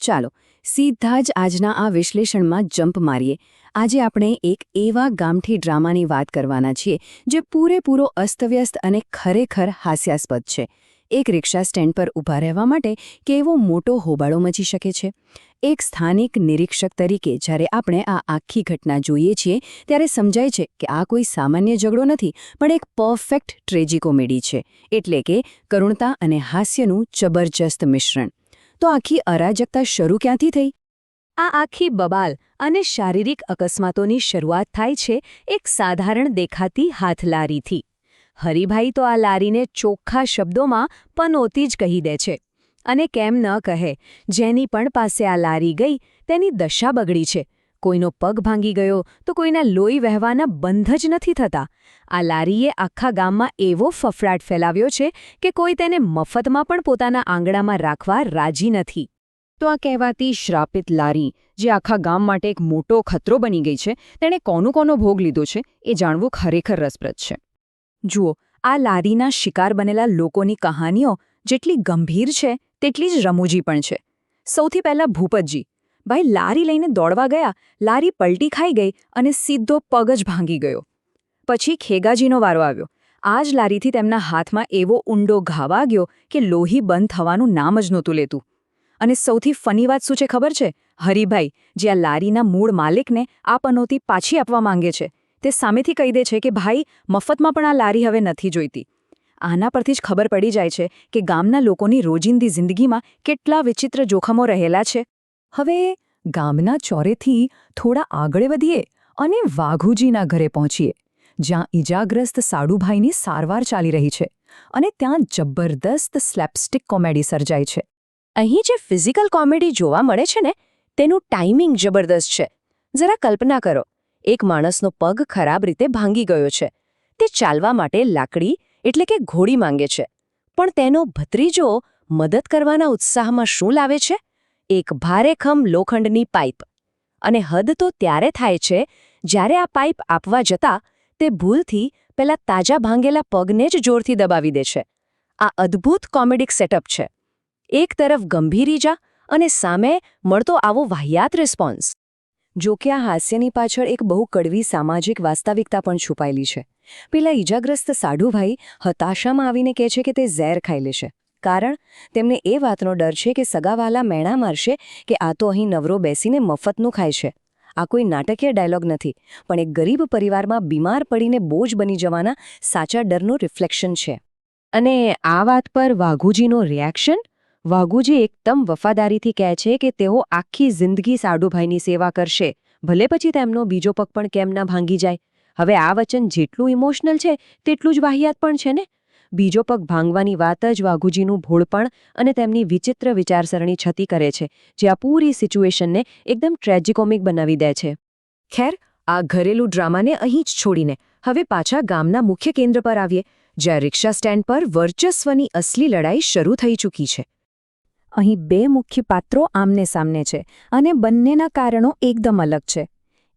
ચાલો સીધા જ આજના આ વિશ્લેષણમાં જમ્પ મારીએ. આજે આપણે એક એવા ગામઠી ડ્રામાની વાત કરવાના છીએ જે પૂરેપૂરો અસ્તવ્યસ્ત અને ખરેખર હાસ્યાસ્પદ છે. એક રિક્ષા સ્ટેન્ડ પર ઊભા રહેવા માટે કેવો મોટો હોબાળો મચી શકે છે. એક સ્થાનિક નિરીક્ષક તરીકે જ્યારે આપણે આ આખી ઘટના જોઈએ છીએ ત્યારે સમજાય છે કે આ કોઈ સામાન્ય ઝઘડો નથી, પણ એક પરફેક્ટ ટ્રેજિકોમેડી છે. એટલે કે કરુણતા અને હાસ્યનું જબરજસ્ત મિશ્રણ. તો આખી અરાજકતા શરૂ ક્યાંથી થઈ? આ આખી બબાલ અને શારીરિક અકસ્માતોની શરૂઆત થાય છે એક સાધારણ દેખાતી હાથલારીથી. હરિભાઈ તો આ લારીને ચોખ્ખા શબ્દોમાં પનોતી જ કહી દે છે. અને કેમ ન કહે, જેની પણ પાસે આ લારી ગઈ તેની દશા બગડી છે. કોઈનો પગ ભાંગી ગયો તો કોઈના લોહી વહેવાના બંધ જ નથી થતા. આ લારીએ આખા ગામમાં એવો ફફડાટ ફેલાવ્યો છે કે કોઈ તેને મફતમાં પણ પોતાના આંગણામાં રાખવા રાજી નથી. તો આ કહેવાતી શ્રાપિત લારી, જે આખા ગામ માટે એક મોટો ખતરો બની ગઈ છે, તેણે કોનો ભોગ લીધો છે એ જાણવું ખરેખર રસપ્રદ છે. જુઓ, આ લારીના શિકાર બનેલા લોકોની કહાનીઓ જેટલી ગંભીર છે તેટલી જ રમૂજી પણ છે. સૌથી પહેલાં ભૂપતજી. ભાઈ લારી લઈને દોડવા ગયા, લારી પલટી ખાઈ ગઈ અને સીધો પગ જ ભાંગી ગયો. પછી ખેગાજીનો વારો આવ્યો. આ જ લારીથી તેમના હાથમાં એવો ઊંડો ઘા વાગ્યો કે લોહી બંધ થવાનું નામ જ નહોતું લેતું. અને સૌથી ફની વાત શું છે ખબર છે? હરિભાઈ, જે આ લારીના મૂળ માલિકને આ પનોતી પાછી આપવા માંગે છે, તે સામેથી કહી દે છે કે ભાઈ, મફતમાં પણ આ લારી હવે નથી જોઈતી. આના પરથી જ ખબર પડી જાય છે કે ગામના લોકોની રોજિંદી જિંદગીમાં કેટલા વિચિત્ર જોખમો રહેલા છે. હવે ગામના ચોરેથી થોડા આગળ વધીએ અને વાઘુજીના ઘરે પહોંચીએ, જ્યાં ઈજાગ્રસ્ત સાડુભાઈની સારવાર ચાલી રહી છે અને ત્યાં જબરદસ્ત સ્લેપસ્ટિક કોમેડી સર્જાય છે. અહીં જે ફિઝિકલ કોમેડી જોવા મળે છે ને, તેનું ટાઈમિંગ જબરદસ્ત છે. જરા કલ્પના કરો, એક માણસનો પગ ખરાબ રીતે ભાંગી ગયો છે. તે ચાલવા માટે લાકડી એટલે કે ઘોડી માંગે છે, પણ તેનો ભત્રીજો મદદ કરવાના ઉત્સાહમાં શું લાવે છે? એક ભારેખમ લોખંડની પાઇપ. અને હદ તો ત્યારે થાય છે જ્યારે આ પાઇપ આપવા જતાં તે ભૂલથી પેલા તાજા ભાંગેલા પગને જ જોરથી દબાવી દે છે. આ અદ્ભુત કોમેડિક સેટઅપ છે. એક તરફ ગંભીર ઈજા અને સામે મળતો આવો વાહિયાત રિસ્પોન્સ. જો કે આ હાસ્યની પાછળ એક બહુ કડવી સામાજિક વાસ્તવિકતા પણ છુપાયેલી છે. પેલા ઈજાગ્રસ્ત સાડુભાઈ હતાશામાં આવીને કહે છે કે તે ઝેર ખાઈ લેશે, કારણ તેમને એ વાતનો ડર છે કે સગાવાલા મેણા મારશે કે આ તો અહીં નવરો બેસીને મફતનું ખાય છે. આ કોઈ નાટકીય ડાયલોગ નથી, પણ એક ગરીબ પરિવારમાં બીમાર પડીને બોજ બની જવાના સાચા ડરનું રિફ્લેક્શન છે. અને આ વાત પર વાઘુજીનો રિએક્શન? વાઘુજી એકદમ વફાદારીથી કહે છે કે તેઓ આખી જિંદગી સાડુભાઈની સેવા કરશે, ભલે પછી તેમનો બીજો પગ પણ કેમ ના ભાંગી જાય. હવે આ વચન જેટલું ઇમોશનલ છે તેટલું જ વાહિયાત પણ છે ને. બીજો પગ ભાંગવાની વાત જ વાઘુજીનું ભોળપણ અને તેમની વિચિત્ર વિચારસરણી છતી કરે છે, જે આ પૂરી સિચ્યુએશનને એકદમ ટ્રેજિકોમિક બનાવી દે છે. ખેર, આ ઘરેલું ડ્રામાને અહીં જ છોડીને હવે પાછા ગામના મુખ્ય કેન્દ્ર પર આવીએ, જ્યાં રિક્ષા સ્ટેન્ડ પર વર્ચસ્વની અસલી લડાઈ શરૂ થઈ ચૂકી છે. અહીં બે મુખ્ય પાત્રો આમને સામને છે અને બંનેના કારણો એકદમ અલગ છે.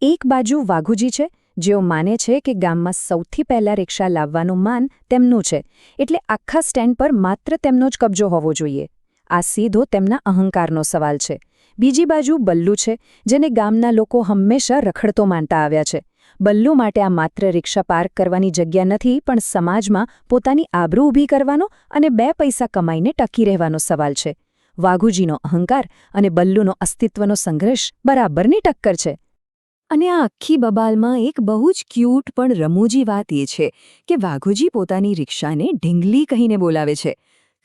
એક બાજુ વાઘુજી છે, જેઓ માને છે કે ગામમાં સૌથી પહેલાં રિક્ષા લાવવાનું માન તેમનું છે, એટલે આખા સ્ટેન્ડ પર માત્ર તેમનો જ કબજો હોવો જોઈએ. આ સીધો તેમના અહંકારનો સવાલ છે. બીજી બાજુ બલ્લુ છે, જેને ગામના લોકો હંમેશા રખડતો માનતા આવ્યા છે. બલ્લુ માટે આ માત્ર રિક્ષા પાર્ક કરવાની જગ્યા નથી, પણ સમાજમાં પોતાની આબરૂ ઊભી કરવાનો અને બે પૈસા કમાઈને ટકી રહેવાનો સવાલ છે. વાઘુજીનો અહંકાર અને બલ્લુનો અસ્તિત્વનો સંઘર્ષ બરાબરની ટક્કર છે. અને આ આખી બબાલમાં એક બહુ જ ક્યૂટ પણ રમૂજી વાત એ છે કે વાઘુજી પોતાની રિક્ષાને ઢીંગલી કહીને બોલાવે છે.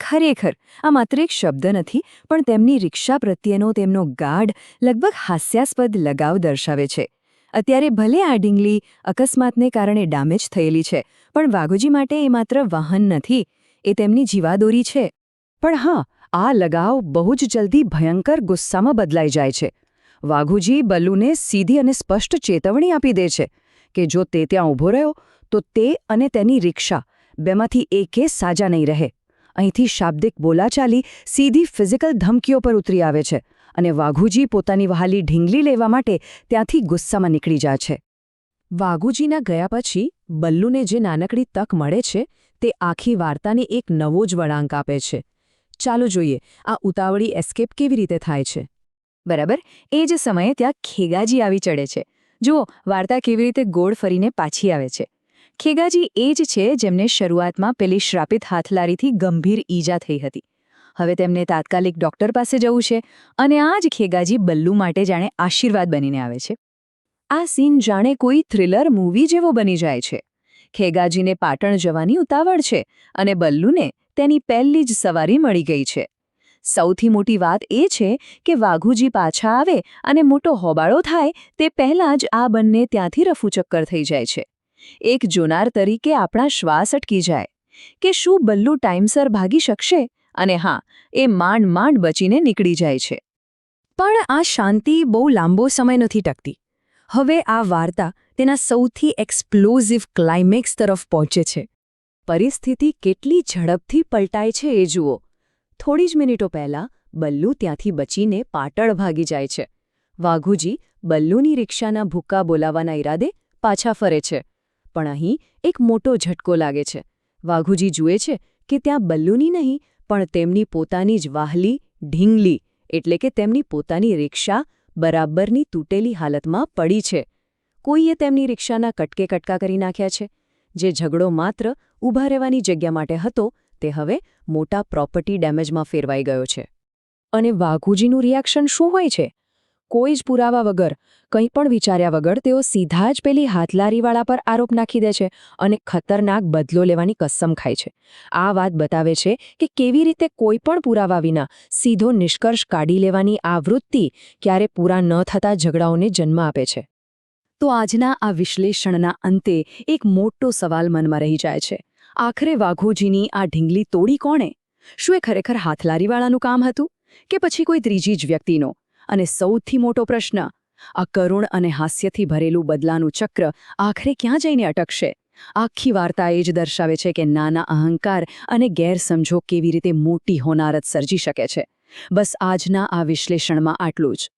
ખરેખર આ માત્ર એક શબ્દ નથી, પણ તેમની રિક્ષા પ્રત્યેનો તેમનો ગાઢ, લગભગ હાસ્યાસ્પદ લગાવ દર્શાવે છે. અત્યારે ભલે આ ઢીંગલી અકસ્માતને કારણે ડેમેજ થયેલી છે, પણ વાઘુજી માટે એ માત્ર વાહન નથી, એ તેમની જીવાદોરી છે. પણ હા, આ લગાવ બહુ જ જલ્દી ભયંકર ગુસ્સામાં બદલાઈ જાય છે. વાઘુજી બલ્લુને સીધી અને સ્પષ્ટ ચેતવણી આપી દે છે કે જો તે ત્યાં ઊભો રહ્યો તો તે અને તેની રિક્ષા બેમાંથી એકે સાજા નહીં રહે. અહીંથી શાબ્દિક બોલાચાલી સીધી ફિઝિકલ ધમકીઓ પર ઉતરી આવે છે અને વાઘુજી પોતાની વહાલી ઢીંગલી લેવા માટે ત્યાંથી ગુસ્સામાં નીકળી જાય છે. વાઘુજીના ગયા પછી બલ્લુને જે નાનકડી તક મળે છે તે આખી વાર્તાને એક નવો જ વળાંક આપે છે. ચાલો જોઈએ આ ઉતાવળી એસ્કેપ કેવી રીતે થાય છે. બરાબર એ જ સમયે ત્યાં ખેગાજી આવી ચડે છે. જુઓ વાર્તા કેવી રીતે ગોળ ફરીને પાછી આવે છે. ખેગાજી એ જ છે જેમને શરૂઆતમાં પેલી શ્રાપિત હાથલારીથી ગંભીર ઈજા થઈ હતી. હવે તેમને તાત્કાલિક ડોક્ટર પાસે જવું છે અને આ જ ખેગાજી બલ્લુ માટે જાણે આશીર્વાદ બનીને આવે છે. આ સીન જાણે કોઈ થ્રિલર મૂવી જેવો બની જાય છે. ખેગાજીને પાટણ જવાની ઉતાવળ છે અને બલ્લુને તેની પહેલી જ સવારી મળી ગઈ છે. સૌથી મોટી વાત એ છે કે વાઘુજી પાછા આવે અને મોટો હોબાળો થાય તે પહેલાં જ આ બંને ત્યાંથી રફુચક્કર થઈ જાય છે. એક જોનાર તરીકે આપણા શ્વાસ અટકી જાય કે શું બલ્લુ ટાઈમસર ભાગી શકશે? અને હા, એ માંડ બચીને નીકળી જાય છે. પણ આ શાંતિ બહુ લાંબો સમય નથી ટકતી. હવે આ વાર્તા તેના સૌથી એક્સપ્લોઝિવ ક્લાઇમેક્સ તરફ પહોંચે છે. પરિસ્થિતિ કેટલી ઝડપથી પલટાય છે એ જુઓ. થોડી જ મિનિટો પહેલાં બલ્લુ ત્યાંથી બચીને પાટણ ભાગી જાય છે. વાઘુજી બલ્લુની રિક્ષાના ભૂક્કા બોલાવવાના ઈરાદે પાછા ફરે છે. પણ અહીં એક મોટો ઝટકો લાગે છે. વાઘુજી જુએ છે કે ત્યાં બલ્લુની નહીં પણ તેમની પોતાની જ વાહલી ઢીંગલી એટલે કે તેમની પોતાની રિક્ષા બરાબરની તૂટેલી હાલતમાં પડી છે. કોઈએ તેમની રિક્ષાના કટકે કટકા કરી નાખ્યા છે. જે ઝઘડો માત્ર ઊભા રહેવાની જગ્યા માટે હતો તે હવે મોટા પ્રોપર્ટી ડેમેજમાં ફેરવાઈ ગયો છે. અને વાઘુજીનું રિએક્શન શું હોય છે? કોઈ જ પુરાવા વગર, કંઈ પણ વિચાર્યા વગર તેઓ સીધા જ પેલી હાથલારીવાળા પર આરોપ નાખી દે છે અને ખતરનાક બદલો લેવાની કસમ ખાય છે. આ વાત બતાવે છે કે કેવી રીતે કોઈ પણ પુરાવા વિના સીધો નિષ્કર્ષ કાઢી લેવાની આ વૃત્તિ ક્યારે પૂરા ન થતા ઝઘડાઓને જન્મ આપે છે. તો આજના આ વિશ્લેષણના અંતે એક મોટો સવાલ મનમાં રહી જાય છે. આખરે વાઘોજીની આ ઢીંગલી તોડી કોણે? શું એ ખરેખર હાથલારીવાળાનું કામ હતું કે પછી કોઈ ત્રીજી જ વ્યક્તિનો? અને સૌથી મોટો પ્રશ્ન, આ કરુણ અને હાસ્યથી ભરેલું બદલાનું ચક્ર આખરે ક્યાં જઈને અટકશે? આખી વાર્તા એ જ દર્શાવે છે કે નાના અહંકાર અને ગેરસમજો કેવી રીતે મોટી હોનારત સર્જી શકે છે. બસ આજના આ વિશ્લેષણમાં આટલું જ.